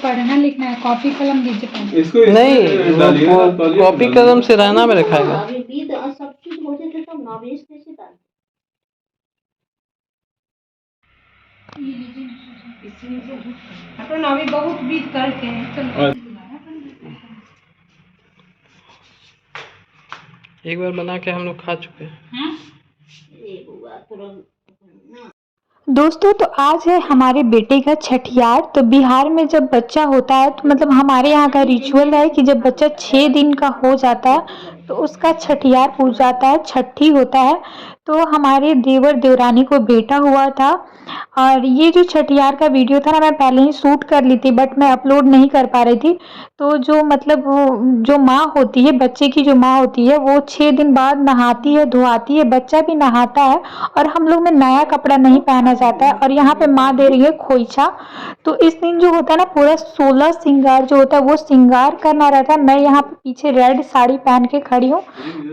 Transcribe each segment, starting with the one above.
पढ़ना लिखना है, कॉपी कलम दीजिए पहले। इसको नहीं, कॉपी कलम से रहना में रखाएगा। सब चीज हो जाए तो नवेश कैसे डाल अपन अभी बहुत बीत करके हैं। एक बार बना के हम लोग खा चुके हैं। दोस्तों तो आज है हमारे बेटे का छठियार। तो बिहार में जब बच्चा होता है तो मतलब हमारे यहाँ का रिचुअल है कि जब बच्चा 6 दिन का हो जाता है तो उसका छठियार पूजा जाता है, छठी होता है। तो हमारे देवर देवरानी को बेटा हुआ था और ये जो छठियार का वीडियो था ना, मैं पहले ही शूट कर ली थी बट मैं अपलोड नहीं कर पा रही थी। तो जो मतलब जो माँ होती है, बच्चे की जो माँ होती है, वो 6 दिन बाद नहाती है, धुआती है, बच्चा भी नहाता है और हम लोग में नया कपड़ा नहीं पहना जाता है। और यहाँ पे माँ दे रही है खोइछा। तो इस दिन जो होता है ना, पूरा 16 श्रृंगार जो होता है वो श्रृंगार करना रहता है। मैं यहाँ पे पीछे रेड साड़ी पहन के खड़ी हूँ,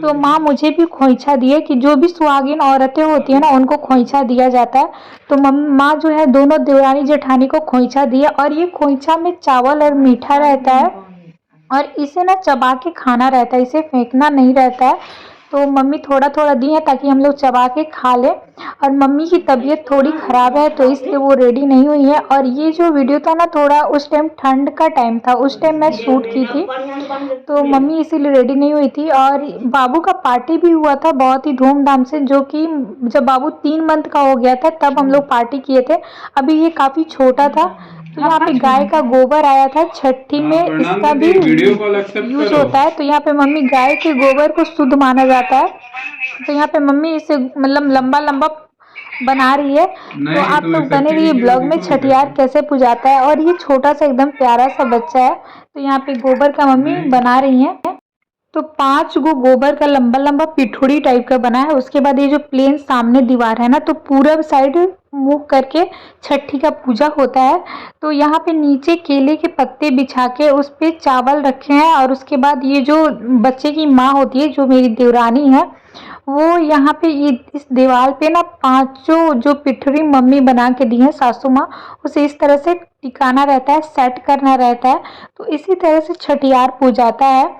तो माँ मुझे भी खोइछा दिए कि जो भी सुहागिन औरतें होती है ना उनको खोइछा दिया जाता है। तो माँ जो है दोनों देवरानी जेठानी को खोइछा दिया और ये खोइछा में चावल और मीठा रहता है और इसे ना चबा के खाना रहता है, इसे फेंकना नहीं रहता है। तो मम्मी थोड़ा थोड़ा दी है ताकि हम लोग चबा के खा लें। और मम्मी की तबीयत थोड़ी ख़राब है तो इसलिए वो रेडी नहीं हुई है। और ये जो वीडियो था ना, थोड़ा उस टाइम ठंड का टाइम था, उस टाइम मैं शूट की थी, तो मम्मी इसीलिए रेडी नहीं हुई थी। और बाबू का पार्टी भी हुआ था बहुत ही धूमधाम से, जो कि जब बाबू 3 मंथ का हो गया था तब हम लोग पार्टी किए थे। अभी ये काफ़ी छोटा था। तो यहाँ पे गाय का गोबर आया था, छठी में इसका भी यूज होता है। तो यहाँ पे मम्मी गाय के गोबर को शुद्ध माना जाता है। तो यहाँ पे मम्मी इसे मतलब लंबा लंबा बना रही है। तो आप लोग बने रहिए ब्लॉग में छठियार कैसे पूजाता है। और ये छोटा सा एकदम प्यारा सा बच्चा है। तो यहाँ पे गोबर का मम्मी बना रही है। तो 5 गो गोबर का लंबा लंबा पिठोड़ी टाइप का बना है। उसके बाद ये जो प्लेन सामने दीवार है ना, तो पूरब साइड मुँह करके छठी का पूजा होता है। तो यहाँ पे नीचे केले के पत्ते बिछा के उस पे चावल रखे हैं। और उसके बाद ये जो बच्चे की माँ होती है, जो मेरी देवरानी है, वो यहाँ पे ये इस दीवार पे ना 5 जो पिठोरी मम्मी बना के दी है सासू माँ, उसे इस तरह से टिकाना रहता है, सेट करना रहता है। तो इसी तरह से छठियार पूजाता है।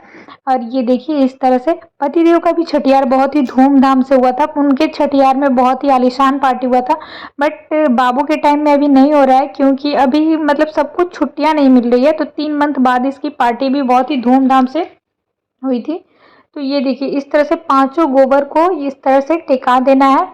और ये देखिए इस तरह से पतिदेव का भी छठियार बहुत ही धूमधाम से हुआ था। उनके छठियार में बहुत ही आलीशान पार्टी हुआ था। बट बाबू के टाइम में अभी नहीं हो रहा है क्योंकि अभी मतलब सबको छुट्टियां नहीं मिल रही है। तो 3 मंथ बाद इसकी पार्टी भी बहुत ही धूमधाम से हुई थी। तो ये देखिए इस तरह से 5 गोबर को इस तरह से टिका देना है।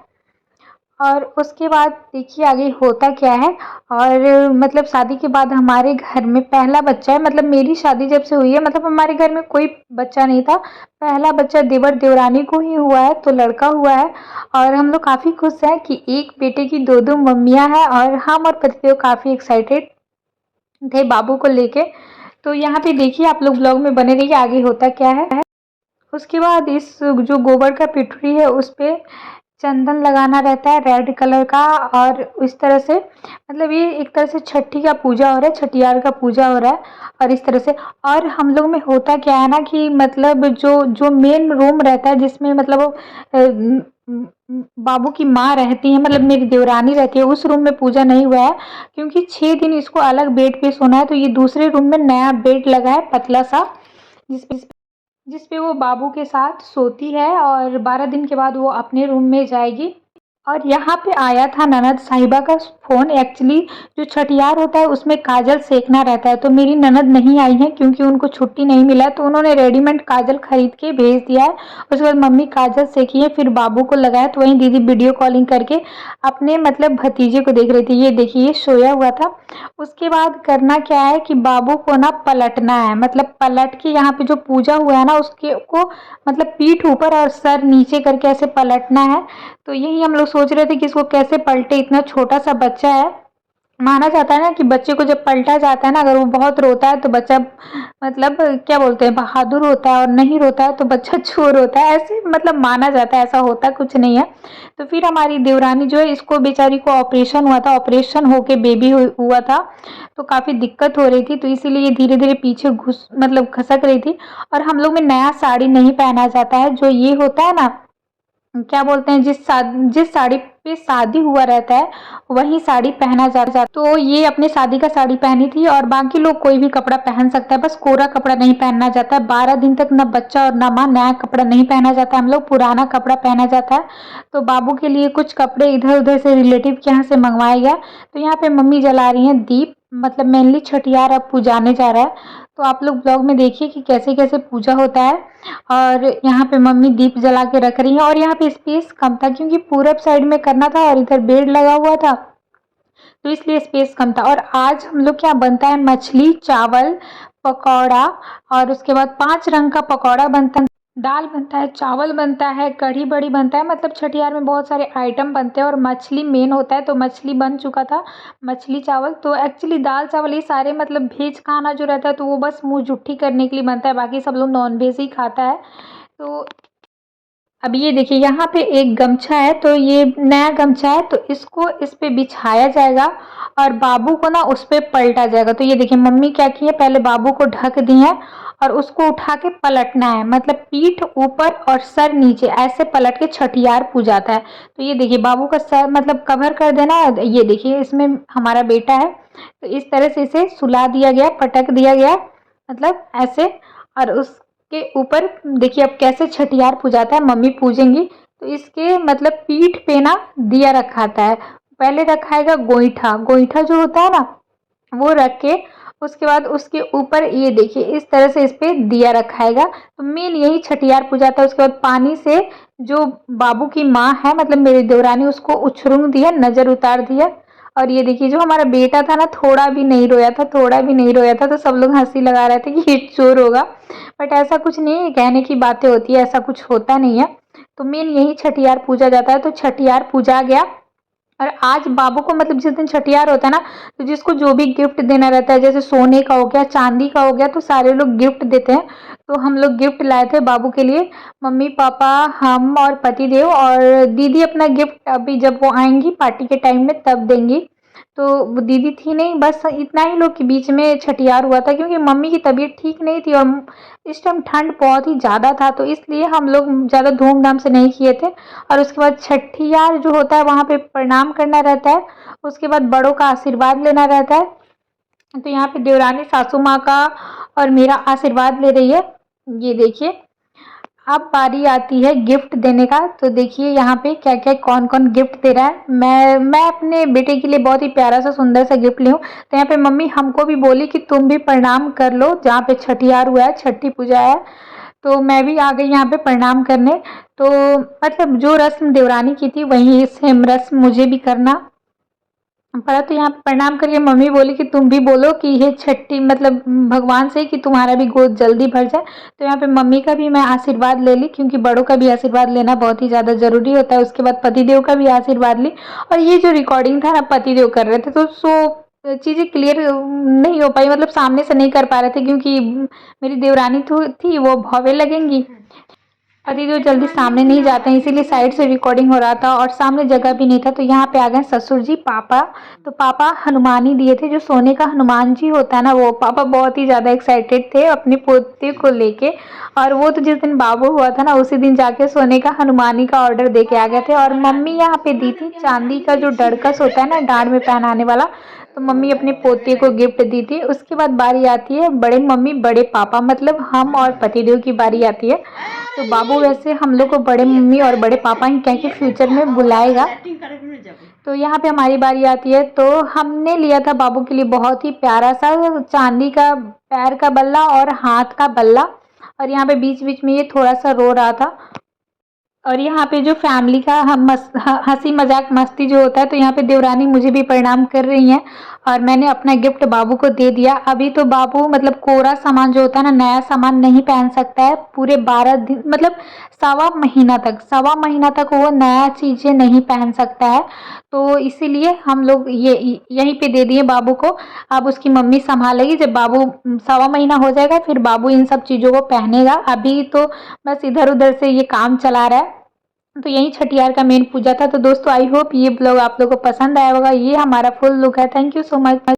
और उसके बाद देखिए आगे होता क्या है। और मतलब शादी के बाद हमारे घर में पहला बच्चा है। मतलब मेरी शादी जब से हुई है, मतलब हमारे घर में कोई बच्चा नहीं था, पहला बच्चा देवर देवरानी को ही हुआ है, तो लड़का हुआ है। और हम लोग काफ़ी खुश हैं कि एक बेटे की 2 मम्मियाँ हैं। और हम और पतिदेव काफ़ी एक्साइटेड थे बाबू को लेके। तो यहाँ पे देखिए आप लोग ब्लॉग में बने रहिए, आगे होता क्या है। उसके बाद इस जो गोबर का पिठोरी है उस पर चंदन लगाना रहता है रेड कलर का। और इस तरह से मतलब ये एक तरह से छठी का पूजा हो रहा है, छठियार का पूजा हो रहा है। और इस तरह से और हम लोग में होता क्या है ना कि मतलब जो मेन रूम रहता है जिसमें मतलब बाबू की माँ रहती है, मतलब मेरी देवरानी रहती है, उस रूम में पूजा नहीं हुआ है क्योंकि 6 दिन इसको अलग बेड पे सोना है। तो ये दूसरे रूम में नया बेड लगा है पतला सा, जिसपे वो बाबू के साथ सोती है। और 12 दिन के बाद वो अपने रूम में जाएगी। और यहाँ पे आया था ननद साहिबा का फ़ोन। एक्चुअली जो छठियार होता है उसमें काजल सेकना रहता है। तो मेरी ननद नहीं आई है क्योंकि उनको छुट्टी नहीं मिला, तो उन्होंने रेडीमेड काजल खरीद के भेज दिया है। उसके बाद मम्मी काजल सेकी है, फिर बाबू को लगाया। तो वहीं दीदी वीडियो कॉलिंग करके अपने मतलब भतीजे को देख रही थी। ये देखिए ये सोया हुआ था। उसके बाद करना क्या है कि बाबू को ना पलटना है, मतलब पलट के यहाँ पे जो पूजा हुआ है ना उसके को मतलब पीठ ऊपर और सर नीचे करके ऐसे पलटना है। तो यही हम लोग सोच रहे थे कि इसको कैसे पलटे, इतना छोटा सा बच्चा है। माना जाता है ना कि बच्चे को जब पलटा जाता है ना, अगर वो बहुत रोता है तो बच्चा मतलब क्या बोलते हैं बहादुर होता है, और नहीं रोता है तो बच्चा चोर होता है, ऐसे मतलब माना जाता है। ऐसा होता कुछ नहीं है। तो फिर हमारी देवरानी जो है, इसको बेचारी को ऑपरेशन हुआ था, ऑपरेशन होके बेबी हुआ था, तो काफ़ी दिक्कत हो रही थी। तो इसीलिए धीरे धीरे पीछे मतलब खसक रही थी। और हम लोग में नया साड़ी नहीं पहना जाता है। जो ये होता है ना, क्या बोलते हैं, जिस साड़ी पे शादी हुआ रहता है वही साड़ी पहना जाता है। तो ये अपने शादी का साड़ी पहनी थी और बाकी लोग कोई भी कपड़ा पहन सकता है, बस कोरा कपड़ा नहीं पहनना जाता है। 12 दिन तक ना बच्चा और ना माँ नया कपड़ा नहीं पहना जाता है, हम लोग पुराना कपड़ा पहना जाता है। तो बाबू के लिए कुछ कपड़े इधर उधर से रिलेटिव के यहाँ से मंगवाया गया। तो यहाँ पे मम्मी जला रही हैं दीप, मतलब मेनली छठियार अब पूजाने जा रहा है। तो आप लोग ब्लॉग में देखिए कि कैसे कैसे पूजा होता है। और यहाँ पे मम्मी दीप जला के रख रही हैं और यहाँ पे स्पेस कम था क्योंकि पूरब साइड में करना था और इधर बेड लगा हुआ था, तो इसलिए स्पेस कम था। और आज हम लोग क्या बनता है, मछली, चावल, पकौड़ा और उसके बाद 5 रंग का पकौड़ा बनता है, दाल बनता है, चावल बनता है, कढ़ी बड़ी बनता है। मतलब छठियार में बहुत सारे आइटम बनते हैं और मछली मेन होता है। तो मछली बन चुका था, मछली चावल। तो एक्चुअली दाल चावल ये सारे मतलब वेज खाना जो रहता है तो वो बस मुँह जुट्ठी करने के लिए बनता है, बाकी सब लोग नॉन वेज ही खाता है। तो अब ये देखिए यहाँ पे एक गमछा है, तो ये नया गमछा है, तो इसको इस पे बिछाया जाएगा और बाबू को ना उस पे पलटा जाएगा। तो ये देखिए मम्मी क्या की है, पहले बाबू को ढक दी है और उसको उठा के पलटना है, मतलब पीठ ऊपर और सर नीचे ऐसे पलट के छठियार पूजाता है। तो ये देखिए बाबू का सर मतलब कवर कर देना है। ये देखिए इसमें हमारा बेटा है, तो इस तरह से इसे सुला दिया गया, पटक दिया गया, मतलब ऐसे। और उसके ऊपर देखिए अब कैसे छठियार पूजाता है, मम्मी पूजेंगी। तो इसके मतलब पीठ पे ना दिया रखाता है, पहले रखाएगा गोईठा, गोईठा जो होता है ना वो रख के उसके बाद उसके ऊपर ये देखिए इस तरह से इस पे दिया रखाएगा। तो मेन यही छठियार पूजा था। उसके बाद पानी से जो बाबू की माँ है मतलब मेरी देवरानी, उसको उछरूंग दिया, नजर उतार दिया। और ये देखिए जो हमारा बेटा था ना थोड़ा भी नहीं रोया था, थोड़ा भी नहीं रोया था। तो सब लोग हंसी लगा रहे थे कि ये चोर होगा, बट ऐसा कुछ नहीं है, कहने की बातें होती है, ऐसा कुछ होता नहीं है। तो मेन यही छठियार पूजा जाता है। तो छठियार पूजा गया और आज बाबू को मतलब जिस दिन छठियार होता है ना तो जिसको जो भी गिफ्ट देना रहता है, जैसे सोने का हो गया, चांदी का हो गया, तो सारे लोग गिफ्ट देते हैं। तो हम लोग गिफ्ट लाए थे बाबू के लिए, मम्मी पापा हम और पतिदेव, और दीदी अपना गिफ्ट अभी जब वो आएंगी पार्टी के टाइम में तब देंगी। तो वो दीदी थी नहीं, बस इतना ही लोग के बीच में छठियार हुआ था क्योंकि मम्मी की तबीयत ठीक नहीं थी और इस टाइम ठंड बहुत ही ज़्यादा था, तो इसलिए हम लोग ज़्यादा धूमधाम से नहीं किए थे। और उसके बाद छठियार जो होता है वहाँ पे प्रणाम करना रहता है, उसके बाद बड़ों का आशीर्वाद लेना रहता है। तो यहाँ पे देवरानी सासू माँ का और मेरा आशीर्वाद ले रही है। ये देखिए अब बारी आती है गिफ्ट देने का। तो देखिए यहाँ पे क्या क्या कौन कौन गिफ्ट दे रहा है। मैं अपने बेटे के लिए बहुत ही प्यारा सा सुंदर सा गिफ्ट ली हूँ। तो यहाँ पे मम्मी हमको भी बोली कि तुम भी प्रणाम कर लो, जहाँ पे छठियार हुआ है, छठी पूजा है। तो मैं भी आ गई यहाँ पे प्रणाम करने। तो मतलब जो रस्म देवरानी की थी वही सेम रस्म मुझे भी करना पड़ा। तो यहाँ पे प्रणाम करके मम्मी बोली कि तुम भी बोलो कि ये छठी मतलब भगवान से कि तुम्हारा भी गोद जल्दी भर जाए। तो यहाँ पे मम्मी का भी मैं आशीर्वाद ले ली क्योंकि बड़ों का भी आशीर्वाद लेना बहुत ही ज़्यादा ज़रूरी होता है। उसके बाद पतिदेव का भी आशीर्वाद ली। और ये जो रिकॉर्डिंग था ना पतिदेव कर रहे थे, तो चीज़ें क्लियर नहीं हो पाई, मतलब सामने से नहीं कर पा रहे थे क्योंकि मेरी देवरानी थी वो भव्य लगेंगी, पतिदेव जल्दी सामने नहीं जाते हैं, इसीलिए साइड से रिकॉर्डिंग हो रहा था और सामने जगह भी नहीं था। तो यहाँ पे आ गए ससुर जी पापा। तो पापा हनुमान ही दिए थे, जो सोने का हनुमान जी होता है ना वो। पापा बहुत ही ज़्यादा एक्साइटेड थे अपने पोते को लेके, और वो तो जिस दिन बाबू हुआ था ना उसी दिन जाके सोने का हनुमानी का ऑर्डर दे के आ गए थे। और मम्मी यहाँ पे दी थी चांदी का जो डरकस होता है ना डांड में पहनाने वाला, तो मम्मी अपने पोते को गिफ्ट दी थी। उसके बाद बारी आती है बड़े मम्मी बड़े पापा, मतलब हम और पतिदेव की बारी आती है। तो बाबू वैसे हम लोग को बड़े मम्मी और बड़े पापा ही कह के फ्यूचर में बुलाएगा। तो यहाँ पे हमारी बारी आती है। तो हमने लिया था बाबू के लिए बहुत ही प्यारा सा चांदी का पैर का बल्ला और हाथ का बल्ला, और यहाँ पे बीच बीच में ये थोड़ा सा रो रहा था। और यहाँ पे जो फैमिली का हंसी मजाक मस्ती जो होता है, तो यहाँ पे देवरानी मुझे भी प्रणाम कर रही हैं और मैंने अपना गिफ्ट बाबू को दे दिया। अभी तो बाबू मतलब कोरा सामान जो होता है ना, नया सामान नहीं पहन सकता है पूरे 12 दिन, मतलब सवा महीना तक वो नया चीज़ें नहीं पहन सकता है। तो इसीलिए हम लोग ये यहीं पे दे दिए बाबू को। अब उसकी मम्मी संभालेगी, जब बाबू सवा महीना हो जाएगा फिर बाबू इन सब चीज़ों को पहनेगा। अभी तो बस इधर उधर से ये काम चला रहा है। तो यही छठियार का मेन पूजा था। तो दोस्तों आई होप ये ब्लॉग आप लोगों को पसंद आया होगा। ये हमारा फुल लुक है। Thank you so much.